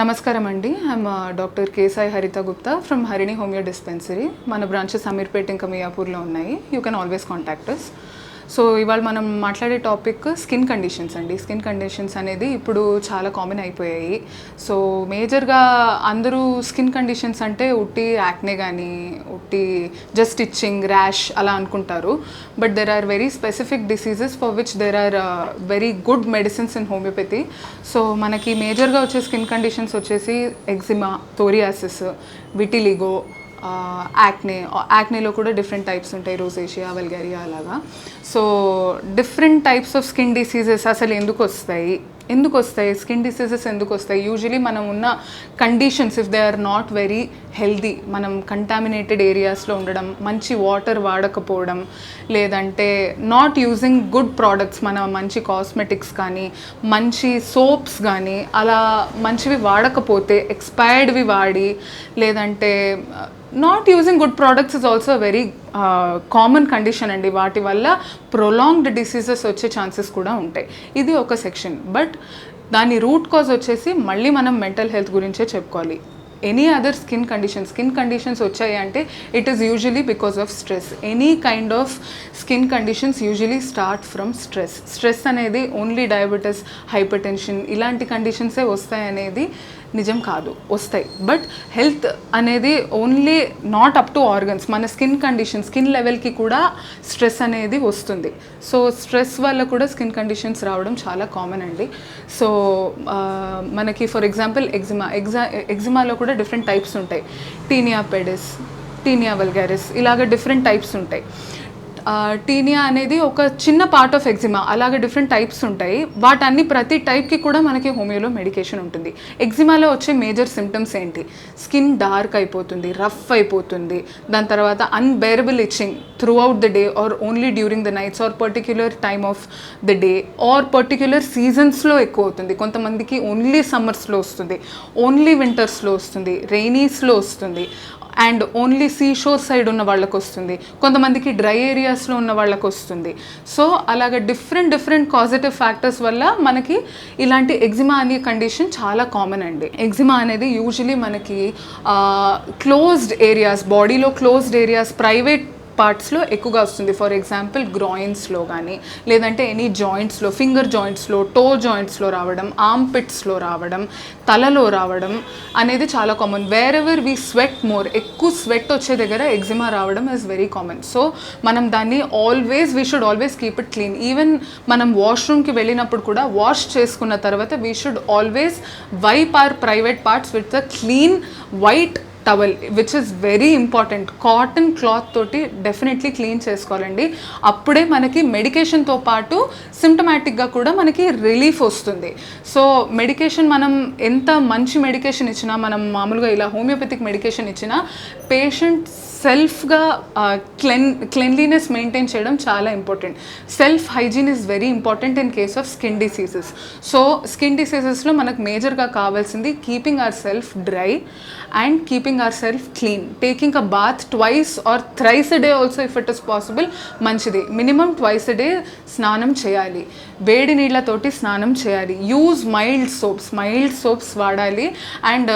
నమస్కారం అండి. I'm doctor K Sai Haritha Gupta from Harini homeo dispensary. మన బ్రాంచెస్ అమీర్పేట్ ఇంకా మియాపూర్లో ఉన్నాయి. You can always contact us. So ఇవాళ మనం మాట్లాడే టాపిక్ స్కిన్ కండిషన్స్ అండి. స్కిన్ కండిషన్స్ అనేది ఇప్పుడు చాలా కామన్ అయిపోయాయి. సో మేజర్గా అందరూ స్కిన్ కండిషన్స్ అంటే ఉట్టి యాక్నే కానీ ఉట్టి జస్ట్ ఇచ్చింగ్ ర్యాష్ అలా అనుకుంటారు. But there are very specific diseases for which there are very good medicines in homeopathy. So మనకి మేజర్గా వచ్చే స్కిన్ కండిషన్స్ వచ్చేసి ఎగ్జిమా, సోరియాసిస్, విటిలిగో, యాక్నేలో కూడా డిఫరెంట్ టైప్స్ ఉంటాయి, రోసేషియా, వల్గేరియా అలాగా. So different types of skin diseases అసలు ఎందుకు వస్తాయి స్కిన్ డిసీజెస్ ఎందుకు వస్తాయి? యూజువలీ మనం ఉన్న conditions if they are not very healthy, మనం కంటామినేటెడ్ ఏరియాస్లో ఉండడం, మంచి వాటర్ వాడకపోవడం, లేదంటే నాట్ యూజింగ్ గుడ్ ప్రోడక్ట్స్, మన మంచి కాస్మెటిక్స్ కానీ మంచి సోప్స్ కానీ అలా మంచివి వాడకపోతే, ఎక్స్పైర్డ్వి వాడి, లేదంటే not using good products is also very common condition అండి. వాటి వల్ల ప్రొలాంగ్డ్ డిసీజెస్ వచ్చే ఛాన్సెస్ కూడా ఉంటాయి. ఇది ఒక సెక్షన్. బట్ దాని రూట్ కాజ్ వచ్చేసి మళ్ళీ మనం మెంటల్ హెల్త్ గురించే చెప్పుకోవాలి. ఎనీ అదర్ స్కిన్ కండిషన్స్ వచ్చాయి అంటే it is usually because of stress. Any kind of skin conditions usually start from stress అనేది ఓన్లీ డయాబెటీస్, హైపర్ టెన్షన్ ఇలాంటి కండిషన్సే వస్తాయనేది నిజం కాదు, వస్తాయి. బట్ హెల్త్ అనేది only not up to organs, మన స్కిన్ లెవెల్కి కూడా స్ట్రెస్ అనేది వస్తుంది. సో స్ట్రెస్ వల్ల కూడా స్కిన్ కండిషన్స్ రావడం చాలా కామన్ అండి. సో మనకి ఫర్ ఎగ్జాంపుల్ ఎగ్జిమాలో కూడా డిఫరెంట్ టైప్స్ ఉంటాయి. టీనియా పెడిస్, టీనియా వల్గారిస్ ఇలాగ డిఫరెంట్ టైప్స్ ఉంటాయి. టీనియా అనేది ఒక చిన్న పార్ట్ ఆఫ్ ఎగ్జిమా, అలాగే డిఫరెంట్ టైప్స్ ఉంటాయి. వాటన్ని ప్రతి టైప్కి కూడా మనకి హోమియోలో మెడికేషన్ ఉంటుంది. ఎగ్జిమాలో వచ్చే మేజర్ సిమ్టమ్స్ ఏంటి? స్కిన్ డార్క్ అయిపోతుంది, రఫ్ అయిపోతుంది, దాని తర్వాత unbearable itching throughout the day or only during the nights or particular time of the day or particular సీజన్స్లో ఎక్కువ అవుతుంది. కొంతమందికి ఓన్లీ సమ్మర్స్లో వస్తుంది, ఓన్లీ వింటర్స్లో వస్తుంది, రెయినీస్లో వస్తుంది, and only sea shore side ఉన్న వాళ్ళకు వస్తుంది, కొంతమందికి డ్రై ఏరియాస్లో ఉన్న వాళ్ళకు వస్తుంది. సో అలాగ డిఫరెంట్ కాజిటివ్ ఫ్యాక్టర్స్ వల్ల మనకి ఇలాంటి ఎగ్జిమా అనే కండిషన్ చాలా కామన్ అండి. ఎగ్జిమా అనేది యూజువలీ మనకి క్లోజ్డ్ ఏరియాస్, బాడీలో క్లోజ్డ్ ఏరియాస్, ప్రైవేట్ పార్ట్స్లో ఎక్కువగా వస్తుంది. ఫర్ ఎగ్జాంపుల్ గ్రాయిన్స్లో కానీ, లేదంటే ఎనీ జాయింట్స్లో, ఫింగర్ జాయింట్స్లో, టో జాయింట్స్లో రావడం, ఆర్మ్ పిట్స్లో రావడం, తలలో రావడం అనేది చాలా common. Wear ever we sweat more, ఎక్కువ స్వెట్ వచ్చే దగ్గర ఎగ్జిమా రావడం ఇస్ వెరీ కామన్. సో మనం దాన్ని we should always keep it clean. Even మనం వాష్రూమ్కి వెళ్ళినప్పుడు కూడా వాష్ చేసుకున్న తర్వాత we should always wipe our private parts with a clean white towel which is very important. Cotton cloth తోటి డెఫినెట్లీ క్లీన్ చేసుకోవాలండి. అప్పుడే మనకి మెడికేషన్తో పాటు సిమ్టమాటిక్గా కూడా మనకి రిలీఫ్ వస్తుంది. సో మెడికేషన్ మనం ఎంత మంచి మెడికేషన్ ఇచ్చినా, మనం మామూలుగా ఇలా హోమియోపతిక్ మెడికేషన్ ఇచ్చినా పేషెంట్ సెల్ఫ్గా క్లెన్లీనెస్ మెయింటైన్ చేయడం చాలా important. Self hygiene is very important in case of skin diseases. So skin డిసీజెస్లో మనకు మేజర్గా కావాల్సింది keeping our self dry and keeping our self clean. Taking a bath twice or thrice a day also if it is possible మంచిది. Minimum twice a day స్నానం చేయాలి, వేడి నీళ్ళతోటి స్నానం చేయాలి. యూజ్ మైల్డ్ సోప్స్ వాడాలి. అండ్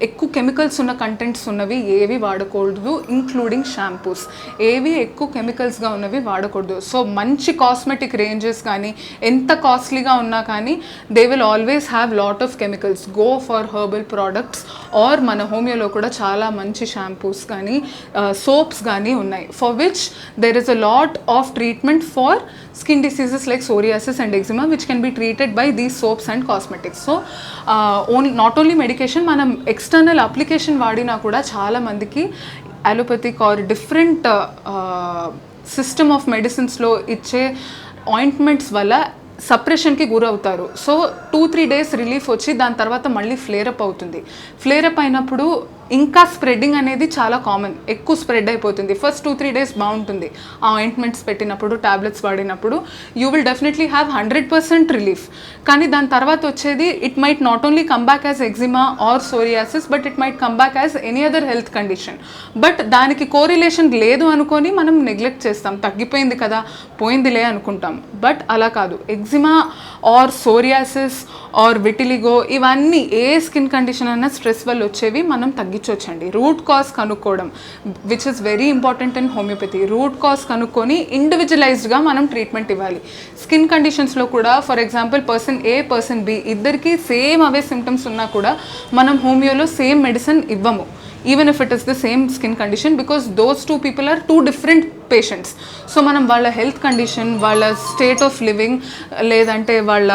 ఎక్కువ కెమికల్స్ ఉన్న కంటెంట్స్ ఉన్నవి ఏవి వాడకూడదు, ఇంక్లూడింగ్ షాంపూస్. ఏవి ఎక్కువ కెమికల్స్గా ఉన్నవి వాడకూడదు. సో మంచి కాస్మెటిక్ రేంజెస్ కానీ ఎంత కాస్ట్లీగా ఉన్నా కానీ they will always have lot of chemicals. Go for herbal products or మన హోమియోలో కూడా చాలా మంచి షాంపూస్ కానీ సోప్స్ కానీ ఉన్నాయి for which there is a lot of treatment for skin diseases like psoriasis and eczema which can be treated by these soaps and cosmetics. So not only medication, మనం external application వాడినా కూడా చాలా మందికి allopathic or different system of medicines-లో ఇచ్చే ointments వల్ల సప్రెషన్కి గురవుతారు. So 2-3 days relief వచ్చి దాని తర్వాత మళ్ళీ ఫ్లేరప్ అవుతుంది. ఫ్లేరప్ అయినప్పుడు ఇంకా స్ప్రెడ్డింగ్ అనేది చాలా కామన్, ఎక్కువ స్ప్రెడ్ అయిపోతుంది. ఫస్ట్ 2-3 డేస్ బాగుంటుంది, ఆ ఆయింట్మెంట్స్ పెట్టినప్పుడు, టాబ్లెట్స్ వాడినప్పుడు you will definitely have 100% relief. కానీ దాని తర్వాత వచ్చేది it might not only come back as eczema or psoriasis, but it might come back as any other health condition. But దానికి కోరిలేషన్ లేదు అనుకొని మనం నెగ్లెక్ట్ చేస్తాం, తగ్గిపోయింది కదా పోయిందిలే అనుకుంటాం. బట్ అలా కాదు. Eczema or psoriasis or vitiligo ఇవన్నీ ఏ స్కిన్ కండిషన్ అయినా స్ట్రెస్ వల్ల వచ్చేవి మనం తగ్గించవచ్చండి. రూట్ కాజ్ కనుక్కోవడం which is very important in homeopathy. Root cause కనుక్కొని ఇండివిజువలైజ్డ్గా మనం ట్రీట్మెంట్ ఇవ్వాలి. స్కిన్ కండిషన్స్లో కూడా for example person A person B ఇద్దరికి సేమ్ అవే సిమ్టమ్స్ ఉన్నా కూడా మనం హోమియోలో సేమ్ మెడిసిన్ ఇవ్వము, even if it is the same skin condition, because those two people are two different patients. So మనం వాళ్ళ హెల్త్ కండిషన్, వాళ్ళ స్టేట్ ఆఫ్ లివింగ్, లేదంటే వాళ్ళ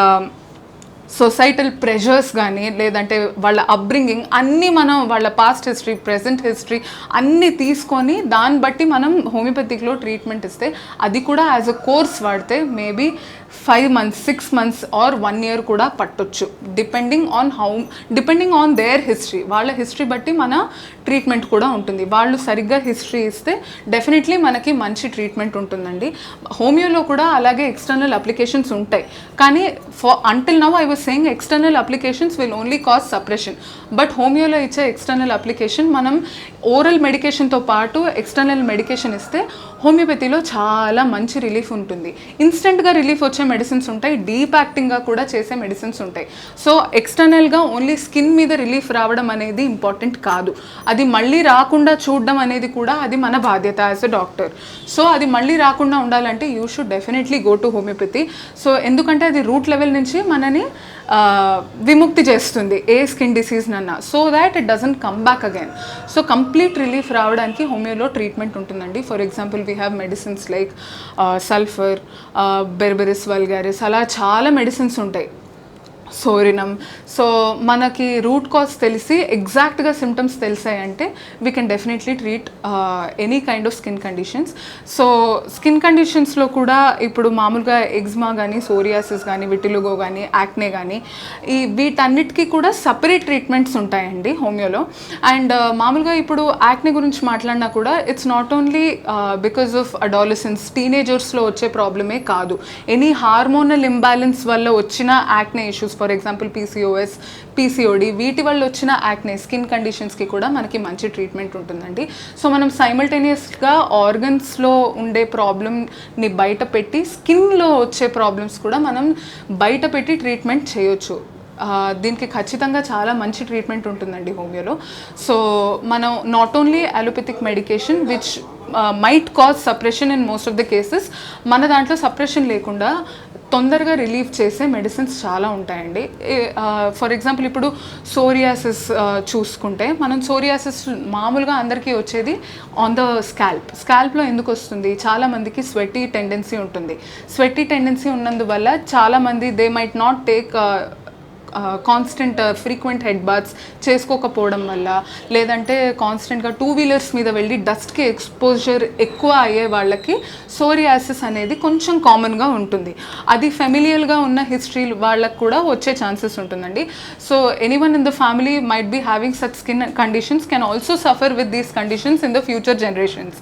సొసైటల్ ప్రెషర్స్ కానీ, లేదంటే వాళ్ళ అప్బ్రింగింగ్ అన్నీ మనం వాళ్ళ పాస్ట్ హిస్టరీ, ప్రెజెంట్ హిస్టరీ అన్నీ తీసుకొని దాన్ని బట్టి మనం హోమియోపతిక్లో ట్రీట్మెంట్ ఇస్తే, అది కూడా యాజ్ అ కోర్స్ వాడితే maybe 5 months, 6 months or 1 year కూడా పట్టొచ్చు, డిపెండింగ్ ఆన్ దేర్ హిస్టరీ. వాళ్ళ హిస్టరీ బట్టి మన ట్రీట్మెంట్ కూడా ఉంటుంది. వాళ్ళు సరిగ్గా హిస్టరీ ఇస్తే డెఫినెట్లీ మనకి మంచి ట్రీట్మెంట్ ఉంటుందండి. హోమియోలో కూడా అలాగే ఎక్స్టర్నల్ అప్లికేషన్స్ ఉంటాయి, కానీ until now I was saying external applications will only cause suppression. But హోమియోలో ఇచ్చే ఎక్స్టర్నల్ అప్లికేషన్ మనం ఓరల్ మెడికేషన్తో పాటు ఎక్స్టర్నల్ మెడికేషన్ ఇస్తే హోమియోపతిలో చాలా మంచి రిలీఫ్ ఉంటుంది. ఇన్స్టెంట్గా రిలీఫ్ వచ్చే మెడిసిన్స్ ఉంటాయి, డీప్ యాక్టింగ్గా కూడా చేసే మెడిసిన్స్ ఉంటాయి. సో ఎక్స్టర్నల్గా ఓన్లీ స్కిన్ మీద రిలీఫ్ రావడం అనేది ఇంపార్టెంట్ కాదు, అది మళ్ళీ రాకుండా చూడడం అనేది కూడా అది మన బాధ్యత యాజ్ అ డాక్టర్. సో అది మళ్ళీ రాకుండా ఉండాలంటే you should definitely go to homeopathy. So ఎందుకంటే అది రూట్ లెవెల్ నుంచి మనని విముక్తి చేస్తుంది ఏ స్కిన్ డిసీజ్ నన్నా, so that it doesn't come back again. So complete relief రావడానికి హోమియోలో ట్రీట్మెంట్ ఉంటుందండి. For example we have medicines like sulphur, berberis vulgaris, అలా చాలా మెడిసిన్స్ ఉంటాయి, సోరినం. సో మనకి రూట్ కాజ్ తెలిసి ఎగ్జాక్ట్గా సిమ్టమ్స్ తెలిసాయంటే we can definitely treat any kind of skin conditions. So skin కండిషన్స్లో కూడా ఇప్పుడు మామూలుగా ఎగ్జిమా కానీ, సోరియాసిస్ కానీ, విటిలిగో కానీ, యాక్నే కానీ వీటన్నిటికీ కూడా సపరేట్ ట్రీట్మెంట్స్ ఉంటాయండి హోమియోలో. అండ్ మామూలుగా ఇప్పుడు యాక్నే గురించి మాట్లాడినా కూడా it's not only because of adolescence, టీనేజర్స్లో వచ్చే ప్రాబ్లమే కాదు, ఎనీ హార్మోనల్ ఇంబ్యాలెన్స్ వల్ల వచ్చిన acne issues, for example PCOS, PCOD వీటి వల్ల వచ్చిన యాక్నే స్కిన్ కండిషన్స్కి కూడా మనకి మంచి ట్రీట్మెంట్ ఉంటుందండి. సో మనం సైమల్టేనియస్గా ఆర్గన్స్లో ఉండే ప్రాబ్లమ్ని బయట పెట్టి స్కిన్లో వచ్చే ప్రాబ్లమ్స్ కూడా మనం బయట పెట్టి ట్రీట్మెంట్ చేయొచ్చు. దీనికి ఖచ్చితంగా చాలా మంచి ట్రీట్మెంట్ ఉంటుందండి హోమియోలో. సో మనం not only allopathic medication which might cause suppression in most of the cases, మన దాంట్లో సప్రెషన్ లేకుండా తొందరగా రిలీఫ్ చేసే మెడిసిన్స్ చాలా ఉంటాయండి. ఫర్ ఎగ్జాంపుల్ ఇప్పుడు సోరియాసిస్ చూసుకుంటే, మనం సోరియాసిస్ మామూలుగా అందరికీ వచ్చేది ఆన్ ద స్కాల్ప్లో ఎందుకు వస్తుంది, చాలామందికి స్వెట్టీ టెండెన్సీ ఉంటుంది. స్వెట్టీ టెండెన్సీ ఉన్నందువల్ల చాలామంది they might not take constant frequent head baths చేసుకోకపోవడం వల్ల, లేదంటే కాన్స్టెంట్గా 2 వీలర్స్ మీద వెళ్ళి డస్ట్కి ఎక్స్పోజర్ ఎక్కువ అయ్యే వాళ్ళకి సోరియాసిస్ అనేది కొంచెం కామన్గా ఉంటుంది. అది ఫెమిలియల్గా ఉన్న హిస్టరీ వాళ్ళకు కూడా వచ్చే ఛాన్సెస్ ఉంటుందండి. So anyone in the family might be having such skin conditions can also suffer with these conditions in the future generations.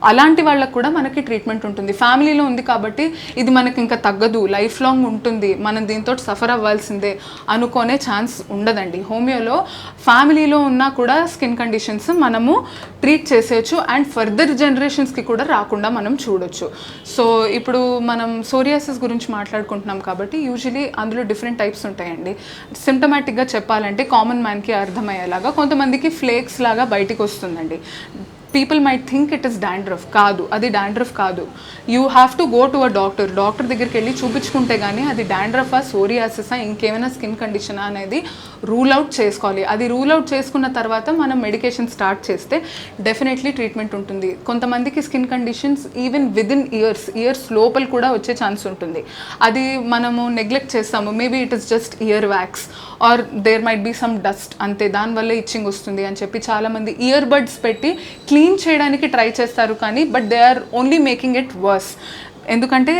అలాంటి వాళ్ళకు కూడా మనకి ట్రీట్మెంట్ ఉంటుంది. ఫ్యామిలీలో ఉంది కాబట్టి ఇది మనకి ఇంకా తగ్గదు, లైఫ్ లాంగ్ ఉంటుంది, మనం దీంతో సఫర్ అవ్వాల్సిందే అనుకునే ఛాన్స్ ఉండదండి. హోమియోలో ఫ్యామిలీలో ఉన్నా కూడా స్కిన్ కండిషన్స్ మనము ట్రీట్ చేసేయచ్చు అండ్ ఫర్దర్ జనరేషన్స్కి కూడా రాకుండా మనం చూడొచ్చు. సో ఇప్పుడు మనం సోరియాసిస్ గురించి మాట్లాడుకుంటున్నాం కాబట్టి యూజువలీ అందులో డిఫరెంట్ టైప్స్ ఉంటాయండి. సిమ్టమాటిక్గా చెప్పాలంటే కామన్ మ్యాన్కి అర్థమయ్యేలాగా కొంతమందికి ఫ్లేక్స్ లాగా బయటికి వస్తుందండి. People might think it is dandruff, కాదు అది డాండ్రఫ్ కాదు. You have to go to a doctor దగ్గరికి వెళ్ళి చూపించుకుంటే కానీ అది డాండ్రఫా, సోరియాసిసా, ఇంకేమైనా స్కిన్ కండిషనా అనేది రూల్ అవుట్ చేసుకోవాలి. అది రూల్ అవుట్ చేసుకున్న తర్వాత మనం మెడికేషన్ స్టార్ట్ చేస్తే డెఫినెట్లీ ట్రీట్మెంట్ ఉంటుంది. కొంతమందికి skin conditions even within years లోపల కూడా వచ్చే ఛాన్స్ ఉంటుంది. అది మనము నెగ్లెక్ట్ చేస్తాము, maybe it is just ear wax or there might be some dust, అంతే దానివల్ల ఇచ్చింగ్ వస్తుంది అని చెప్పి చాలామంది ఇయర్ బడ్స్ పెట్టి క్లీన్ చేయడానికి ట్రై చేస్తారు, కానీ but they are only making it worse. ఎందుకంటే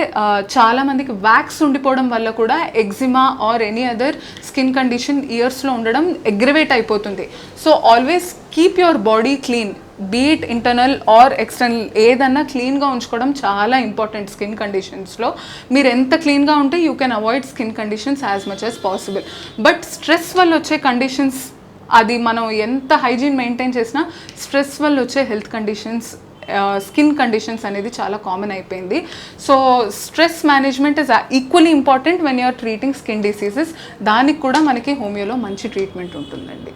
చాలామందికి వ్యాక్స్ ఉండిపోవడం వల్ల కూడా eczema or any other skin condition ఇయర్స్లో ఉండడం అగ్రివేట్ అయిపోతుంది. So always keep your body clean, beat internal are external, ఏదన్నా క్లీన్గా ఉంచుకోవడం చాలా ఇంపార్టెంట్ స్కిన్ కండిషన్స్లో. మీరు ఎంత క్లీన్గా ఉంటే you can avoid skin conditions as much as possible. But stress వల్ల వచ్చే కండిషన్స్, అది మనం ఎంత హైజీన్ మెయింటైన్ చేసినా స్ట్రెస్ వల్ల వచ్చే హెల్త్ కండిషన్స్, స్కిన్ కండిషన్స్ అనేది చాలా కామన్ అయిపోయింది. So stress management is equally important when you're treating skin diseases. దానికి కూడా మనకి హోమియోలో మంచి ట్రీట్మెంట్ ఉంటుందండి.